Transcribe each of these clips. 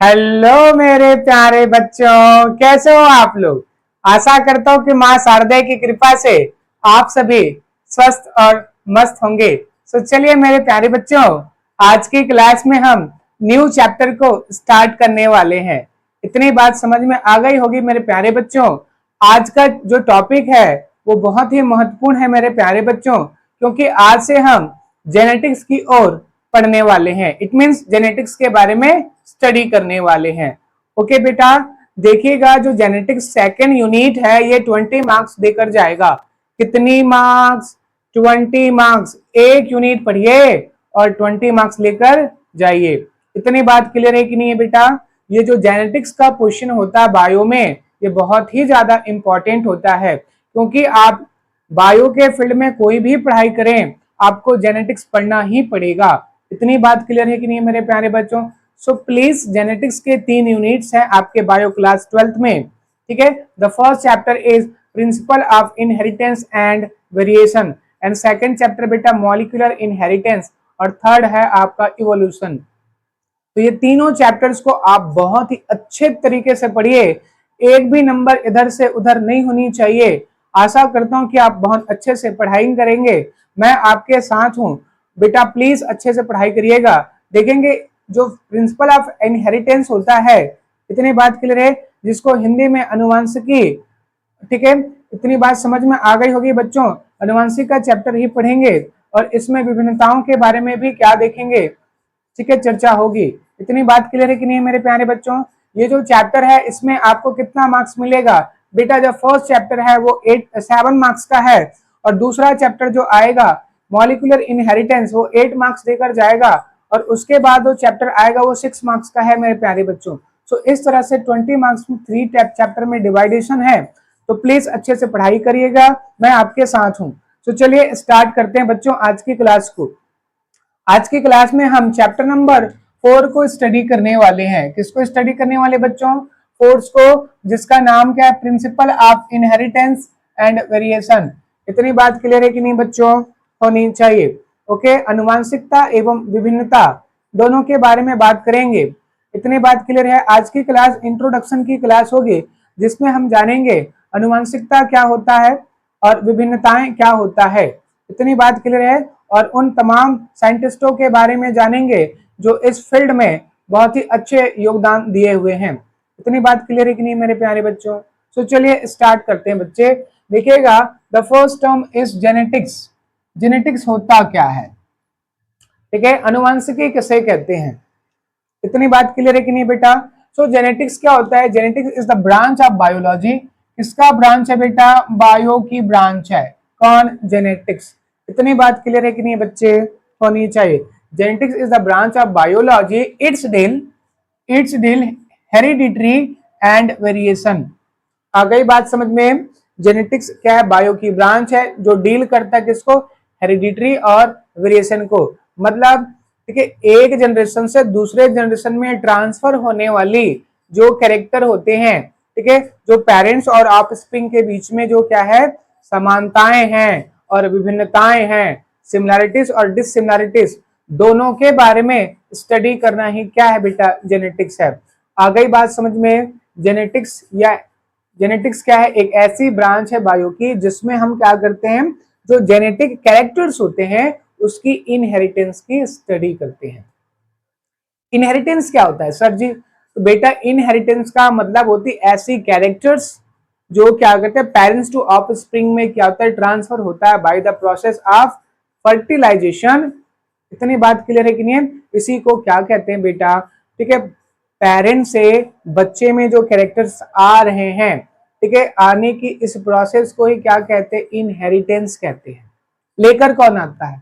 Hello मेरे प्यारे बच्चों, कैसे हो आप लोग। आशा करता हूँ कि माँ शारदा की कृपा से आप सभी स्वस्थ और मस्त होंगे। तो चलिए मेरे प्यारे बच्चों, आज की क्लास में हम न्यू चैप्टर को स्टार्ट करने वाले हैं। इतनी बात समझ में आ गई होगी मेरे प्यारे बच्चों। आज का जो टॉपिक है वो बहुत ही महत्वपूर्ण है मेरे प्यारे बच्चों, क्योंकि आज से हम जेनेटिक्स की ओर पढ़ने वाले हैं। इट मीन्स जेनेटिक्स के बारे में स्टडी करने वाले हैं। ओके बेटा, देखिएगा जो जेनेटिक्स सेकेंड यूनिट है ये 20 मार्क्स देकर जाएगा। कितनी मार्क्स? 20 मार्क्स। एक यूनिट पढ़िए और 20 मार्क्स लेकर जाइए। इतनी बात क्लियर है कि नहीं है बेटा। ये जो जेनेटिक्स का क्वेश्चन होता है बायो में, ये बहुत ही ज्यादा इंपॉर्टेंट होता है, क्योंकि आप बायो के फील्ड में कोई भी पढ़ाई करें आपको जेनेटिक्स पढ़ना ही पड़ेगा। इतनी बात क्लियर है कि नहीं मेरे प्यारे बच्चों। सो प्लीज, जेनेटिक्स के 3 यूनिट्स हैं आपके बायो क्लास 12th में। ठीक है, the first chapter is principle of inheritance and variation, and second chapter बेटा मॉलिक्यूलर इनहेरिटेंस, और थर्ड है आपका इवोल्यूशन। तो ये तीनों चैप्टर्स को आप बहुत ही अच्छे तरीके से पढ़िए। एक भी नंबर इधर से उधर नहीं होनी चाहिए। आशा करता हूं कि आप बहुत अच्छे से पढ़ाई करेंगे। मैं आपके साथ हूं बेटा, प्लीज अच्छे से पढ़ाई करिएगा। देखेंगे जो प्रिंसिपल ऑफ इनहेरिटेंस होता है, इतनी बात क्लियर है, जिसको हिंदी में अनुवांशिकी, ठीक है, इतनी बात समझ में आ गई होगी बच्चों। अनुवांशिक का चैप्टर ही पढ़ेंगे और इसमें विभिन्नताओं के बारे में भी क्या देखेंगे, ठीक है, चर्चा होगी। इतनी बात क्लियर है कि नहीं मेरे प्यारे बच्चों। ये जो चैप्टर है इसमें आपको कितना मार्क्स मिलेगा बेटा? जो फर्स्ट चैप्टर है वो 7 मार्क्स का है, और दूसरा चैप्टर जो आएगा मॉलिक्यूलर इनहेरिटेंस वो 8 मार्क्स देकर जाएगा, और उसके बाद जो चैप्टर आएगा वो 6 मार्क्स का है मेरे प्यारे बच्चों। सो इस तरह से 20 मार्क्स में 3 चैप्टर में डिवाइडेशन है। तो प्लीज अच्छे से पढ़ाई करिएगा, मैं आपके साथ हूँ। तो चलिए स्टार्ट करते हैं बच्चों आज की क्लास को। आज की क्लास में हम चैप्टर नंबर 4 को स्टडी करने वाले हैं। किसको स्टडी करने वाले बच्चों? फोर्स को, जिसका नाम क्या है? Principle of inheritance and variation. इतनी बात क्लियर है कि नहीं बच्चों? होनी चाहिए। ओके, अनुवांशिकता एवं विभिन्नता दोनों के बारे में बात करेंगे। इतनी बात क्लियर है। आज की क्लास इंट्रोडक्शन की क्लास होगी, जिसमें हम जानेंगे अनुवांशिकता क्या होता है और विभिन्नताएं क्या होता है। इतनी बात क्लियर है। और उन तमाम साइंटिस्टों के बारे में जानेंगे जो इस फील्ड में बहुत ही अच्छे योगदान दिए हुए हैं। इतनी बात क्लियर है कि नहीं मेरे प्यारे बच्चों? तो चलिए स्टार्ट करते हैं बच्चे। देखिएगा, the first term is genetics. Genetics होता क्या है? ठीक है, अनुवांशिकी किसे कहते हैं? इतनी बात क्लियर है कि नहीं बेटा? सो जेनेटिक्स क्या होता है? Genetics is the branch of biology. किसका ब्रांच है बेटा? बायो की ब्रांच है। कौन? जेनेटिक्स। इतनी बात क्लियर है कि नहीं बच्चे? होनी चाहिए। Genetics is the branch of biology. It's deal hereditary and variation. आ गई बात समझ में? जेनेटिक्स क्या है? बायो की ब्रांच है जो डील करता है किसको? हेरिडिटरी और वेरिएशन को। मतलब ठीक है, एक जनरेशन से दूसरे जनरेशन में ट्रांसफर होने वाली जो कैरेक्टर होते हैं, ठीक है, जो पेरेंट्स और ऑफस्प्रिंग के बीच में जो क्या है, समानताएं हैं और विभिन्नताएं हैं, सिमिलैरिटीज और डिससिमिलैरिटीज, दोनों के बारे में स्टडी करना ही क्या है बेटा? जेनेटिक्स है। आ गई बात समझ में? जेनेटिक्स क्या है? एक ऐसी ब्रांच है बायो की जिसमें हम क्या करते हैं, जो जेनेटिक कैरेक्टर्स होते हैं उसकी इनहेरिटेंस की स्टडी करते हैं। इनहेरिटेंस क्या होता है सर जी? तो बेटा इनहेरिटेंस का मतलब होती है ऐसी कैरेक्टर्स जो क्या करते हैं, पेरेंट्स टू ऑफस्प्रिंग में क्या होता है, ट्रांसफर होता है by the process of fertilisation. इतनी बात क्लियर है कि नहीं? इसी को क्या कहते हैं बेटा? ठीक है, पेरेंट्स से बच्चे में जो कैरेक्टर्स आ रहे हैं, ठीक है, आने की इस प्रोसेस को ही क्या कहते हैं? इनहेरिटेंस कहते हैं। लेकर कौन आता है?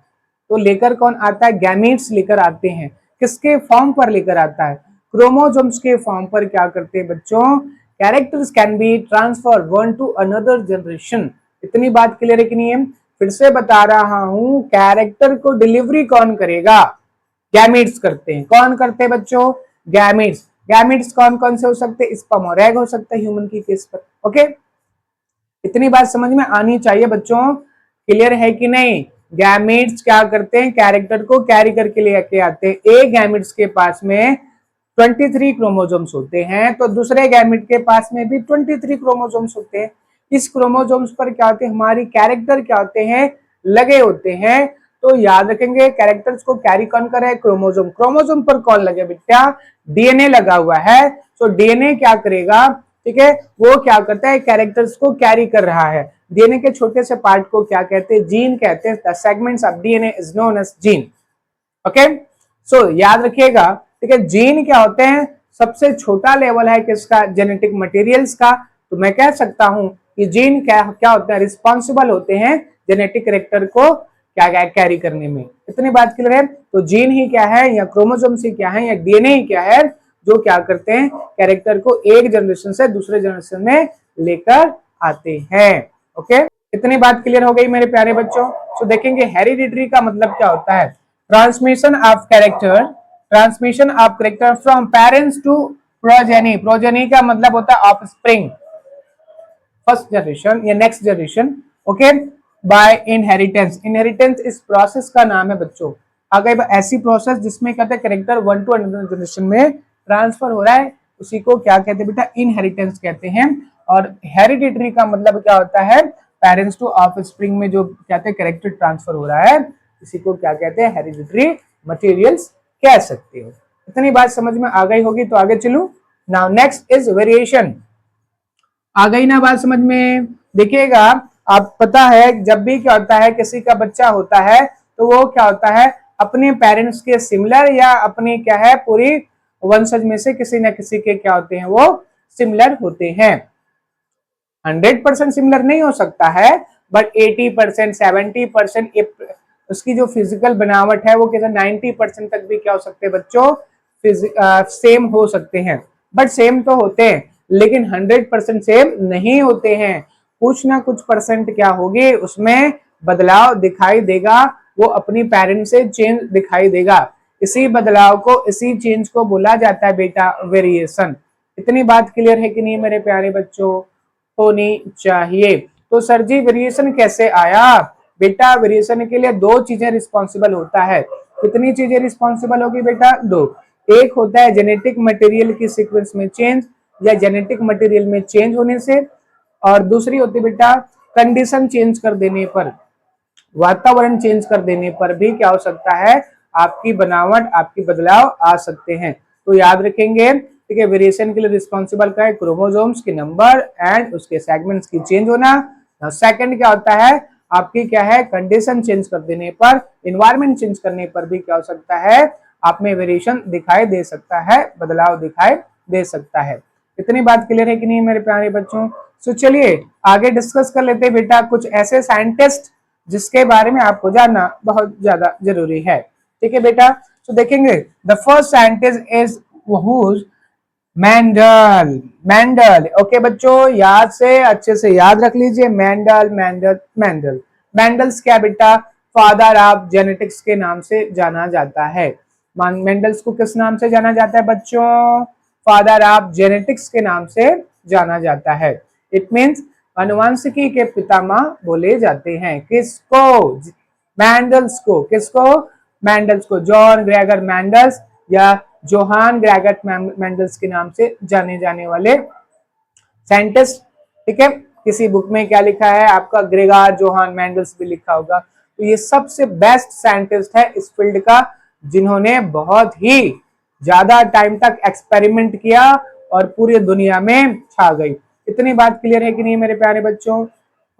तो लेकर कौन आता है? गैमीट्स लेकर आते हैं। किसके फॉर्म पर लेकर आता है? क्रोमोसोम्स के फॉर्म पर क्या करते हैं बच्चों? Characters can be transfer one two another generation. इतनी बात क्लियर है कि नहीं है? फिर से बता रहा हूं, कैरेक्टर को डिलीवरी कौन करेगा? गैमीट्स करते हैं। कौन करते हैं बच्चों? गैमीट्स। गैमीट्स कौन कौन से हो सकते हैं? स्पर्म और एग हो सकता है ह्यूमन की केस पर। ओके, इतनी बात समझ में आनी चाहिए बच्चों। क्लियर है कि नहीं? गैमीट्स क्या करते हैं? कैरेक्टर को कैरी करके लेके आते हैं। एक गैमीट्स के पास में 23 क्रोमोसोम्स होते हैं, तो दूसरे गैमेट के पास में भी 23 क्रोमोसोम्स होते हैं। इस क्रोमोसोम्स पर क्या होते हैं, हमारी कैरेक्टर क्या होते हैं, लगे होते हैं। तो याद रखेंगे कैरेक्टर्स को कैरी कौन कर रहा है, क्रोमोसोम। क्रोमोसोम पर कौन लगे बेटा, डीएनए लगा हुआ है। तो डीएनए क्या करेगा, ठीक है, वो क्या करता है, कैरेक्टर्स को कैरी कर रहा है। डीएनए के छोटे से पार्ट को क्या कहते हैं, जीन कहते हैं। The segments of DNA is known as gene. Okay, so याद रखिएगा, ठीक है। जीन क्या होते हैं, सबसे छोटा लेवल है किसका, जेनेटिक मटेरियल्स का। तो मैं कह सकता हूं कि जीन क्या क्या होता है, रिस्पॉन्सिबल होते हैं जेनेटिक कैरेक्टर को क्या कैरी करने में। इतनी बात क्लियर है। तो जीन ही क्या है, या क्रोमोसोम्स ही क्या है, या डीएनए ही क्या है, जो क्या करते हैं, कैरेक्टर को एक जनरेशन से दूसरे जनरेशन में लेकर आते हैं। ओके, इतनी बात क्लियर हो गई मेरे प्यारे बच्चों। तो देखेंगे हेरिडिटरी का मतलब क्या होता है, transmission of character, transmission of character from parents to progeny. Progeny का मतलब होता है ऑफस्प्रिंग, फर्स्ट जनरेशन या next generation. Okay, by inheritance. Inheritance इस प्रोसेस का नाम है बच्चों। अगर ऐसी प्रोसेस जिसमें कहते हैं character one two another generation में ट्रांसफर हो रहा है, उसी को क्या कहते हैं बेटा, इनहेरिटेंस कहते हैं। और हेरिडिटरी का मतलब क्या होता है, पेरेंट्स टू ऑफस्प्रिंग में जो कहते हैं कैरेक्टर ट्रांसफर हो रहा है, इसी को क्या कहते हैं, हेरिडिटरी मटेरियल्स कह सकते हो। इतनी बात समझ में आ गई होगी, तो आगे चलूं। Now next is variation. आ गई ना बात समझ में। देखिएगा, आप पता है जब भी क्या होता है, किसी का बच्चा होता है तो वो क्या होता है, अपने पेरेंट्स के सिमिलर या अपनी क्या है पूरी वंशज में से किसी न किसी के क्या होते हैं, वो सिमिलर होते हैं। 100% सिमिलर नहीं हो सकता है, बट 80%, 70% उसकी जो फिजिकल बनावट है वो कैसे 90% तक भी क्या हो सकते हैं बच्चों, सेम हो सकते हैं। बट सेम तो होते हैं, लेकिन 100% सेम नहीं होते हैं। कुछ ना कुछ परसेंट क्या होगी, उसमें बदलाव दिखाई देगा, वो अपनी पेरेंट से चेंज दिखाई देगा। इसी बदलाव को, इसी चेंज को बोला जाता है बेटा वेरिएशन। इतनी बात क्लियर है कि नहीं मेरे प्यारे बच्चों, होनी चाहिए। तो सर जी वेरिएशन कैसे आया, बेटा वेरिएशन के लिए दो चीजें रिस्पॉन्सिबल होता है। कितनी चीजें रिस्पॉन्सिबल होगी बेटा, दो। एक होता है जेनेटिक मटेरियल की सीक्वेंस में चेंज या जेनेटिक मटेरियल में चेंज होने से, और दूसरी होती है बेटा कंडीशन चेंज कर देने पर, वातावरण चेंज कर देने पर भी क्या हो सकता है, आपकी बनावट, आपकी बदलाव आ सकते हैं। तो याद रखेंगे, ठीक है, वेरिएशन के लिए रिस्पॉन्सिबल क्या है, क्रोमोसोम्स के नंबर एंड उसके सेगमेंट्स की चेंज होना। सेकंड क्या होता है, आपकी क्या है, कंडीशन चेंज कर देने पर, इन्वायरमेंट चेंज करने पर भी क्या हो सकता है, आप में वेरिएशन दिखाई दे सकता है, बदलाव दिखाई दे सकता है। इतनी बात क्लियर है कि नहीं मेरे प्यारे बच्चों। तो चलिए आगे डिस्कस कर लेते हैं बेटा कुछ ऐसे साइंटिस्ट जिसके बारे में आपको जानना बहुत ज्यादा जरूरी है। ठीक है बेटा, तो देखेंगे the first scientist is Mendel. Mendel, okay बच्चों, याद से अच्छे से याद रख लीजिए, मेंडल मेंडल मेंडल। मेंडल्स क्या बेटा, फादर ऑफ जेनेटिक्स के नाम से जाना जाता है। मेंडल्स को किस नाम से जाना जाता है बच्चों, फादर ऑफ जेनेटिक्स के नाम से जाना जाता है। इट मीन्स अनुवांशिकी के पितामह बोले जाते हैं। किसको, मेंडल्स को। किसको, मेंडल्स को। जॉन ग्रेगर मेंडल्स या जोहान ग्रेगर मेंडल्स के नाम से जाने जाने वाले साइंटिस्ट। ठीक है, किसी बुक में क्या लिखा है आपका, ग्रेगर जोहान मेंडल्स भी लिखा होगा। तो ये सबसे बेस्ट साइंटिस्ट है इस फील्ड का, जिन्होंने बहुत ही ज्यादा टाइम तक एक्सपेरिमेंट किया और पूरी दुनिया में छा गई। इतनी बात क्लियर है कि नहीं मेरे प्यारे बच्चों,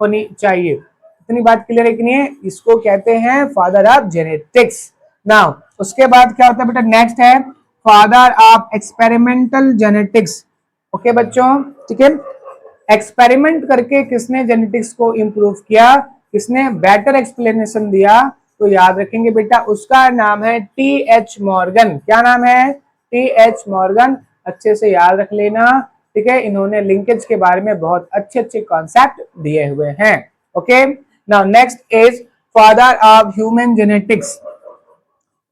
होनी चाहिए। इतनी बात क्लियर है कि नहीं, इसको कहते हैं फादर ऑफ जेनेटिक्स। नाउ उसके बाद क्या होता है बेटा, नेक्स्ट है father of experimental genetics. Okay बच्चों, ठीक है, एक्सपेरिमेंट करके किसने जेनेटिक्स को इंप्रूव किया, किसने बेटर एक्सप्लेनेशन दिया, तो याद रखेंगे बेटा उसका नाम है टी.एच. मॉर्गन। क्या नाम है, टी.एच. मॉर्गन। अच्छे से याद रख लेना, ठीक है। इन्होंने लिंकेज के बारे में बहुत अच्छे अच्छे कॉन्सेप्ट दिए हुए हैं। Okay, now next is father of human genetics.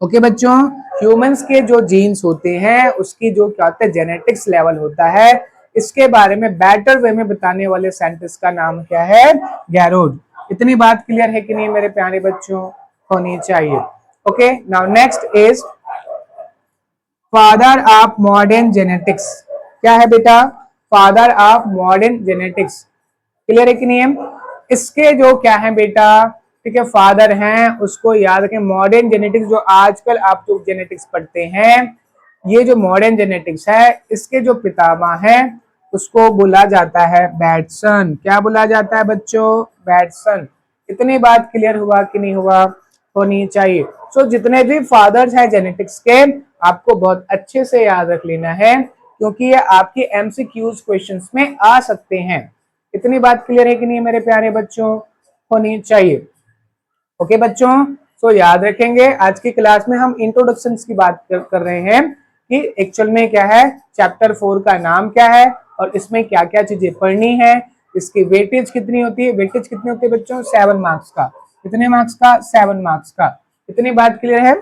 Okay बच्चों, ह्यूमंस के जो जीन्स होते हैं उसकी जो क्या होता है, जेनेटिक्स लेवल होता है, इसके बारे में बेटर वे में बताने वाले साइंटिस्ट का नाम क्या है, गैरोड। इतनी बात क्लियर है कि नहीं मेरे प्यारे बच्चों, होनी चाहिए। Okay, now next is father of modern genetics क्या है बेटा? Father of modern genetics. Clear है कि नहीं है? इसके जो क्या है बेटा, ठीक है, फादर हैं, उसको याद रखें। मॉडर्न जेनेटिक्स जो आजकल आप जो जेनेटिक्स पढ़ते हैं, ये जो मॉडर्न जेनेटिक्स है, इसके जो पितामह हैं उसको बोला जाता है बैटसन। क्या बोला जाता है बच्चों? बैटसन। इतनी बात क्लियर हुआ कि नहीं हुआ? होनी चाहिए। सो जितने भी फादर्स हैं जेनेटिक्स के, आपको बहुत अच्छे से याद रख लेना है, क्योंकि ये आपके एमसीक्यूज क्वेश्चंस में आ सकते हैं। इतनी बात क्लियर है कि नहीं मेरे प्यारे बच्चों? होनी चाहिए। ओके बच्चों, सो याद रखेंगे आज की क्लास में हम इंट्रोडक्शन की बात कर रहे हैं कि एक्चुअल में क्या है, चैप्टर 4 का नाम क्या है और इसमें क्या क्या चीजें पढ़नी है, इसकी वेटेज कितनी होती है। वेटेज कितनी होती है बच्चों? 7 मार्क्स का। कितने मार्क्स का? 7 मार्क्स का। इतनी बात क्लियर है?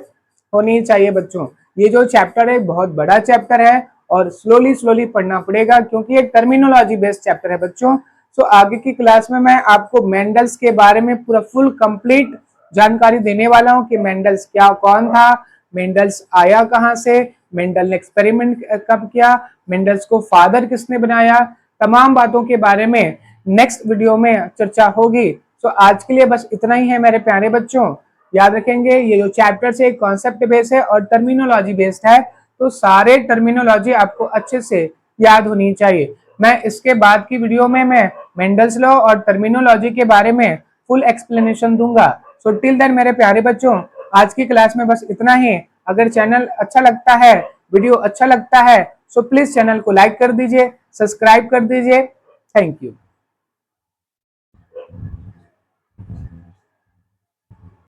होनी चाहिए बच्चों। ये जो चैप्टर है बहुत बड़ा चैप्टर है और स्लोली स्लोली पढ़ना पड़ेगा, क्योंकि ये टर्मिनोलॉजी बेस्ड चैप्टर है बच्चों। सो आगे की क्लास में मैं आपको मेंडल्स के बारे में पूरा फुल कंप्लीट जानकारी देने वाला हूं कि मेंडल्स क्या, कौन था, मेंडल्स आया कहां से, मेंडल ने एक्सपेरिमेंट कब किया, मेंडल्स को फादर किसने बनाया, तमाम बातों के बारे में नेक्स्ट वीडियो में चर्चा होगी। सो आज के लिए बस इतना ही है मेरे प्यारे बच्चों। याद रखेंगे ये जो चैप्टर से कॉन्सेप्ट बेस्ड है और टर्मिनोलॉजी बेस्ड है, तो सारे टर्मिनोलॉजी आपको अच्छे से याद होनी चाहिए। मैं इसके बाद की वीडियो में मैं मेंडल्स लॉ और टर्मिनोलॉजी के बारे में फुल एक्सप्लेनेशन दूंगा। सो टिल देन मेरे प्यारे बच्चों, आज की क्लास में बस इतना ही। अगर चैनल अच्छा लगता है, वीडियो अच्छा लगता है, सो प्लीज चैनल को लाइक कर दीजिए, सब्सक्राइब कर दीजिए। Thank you.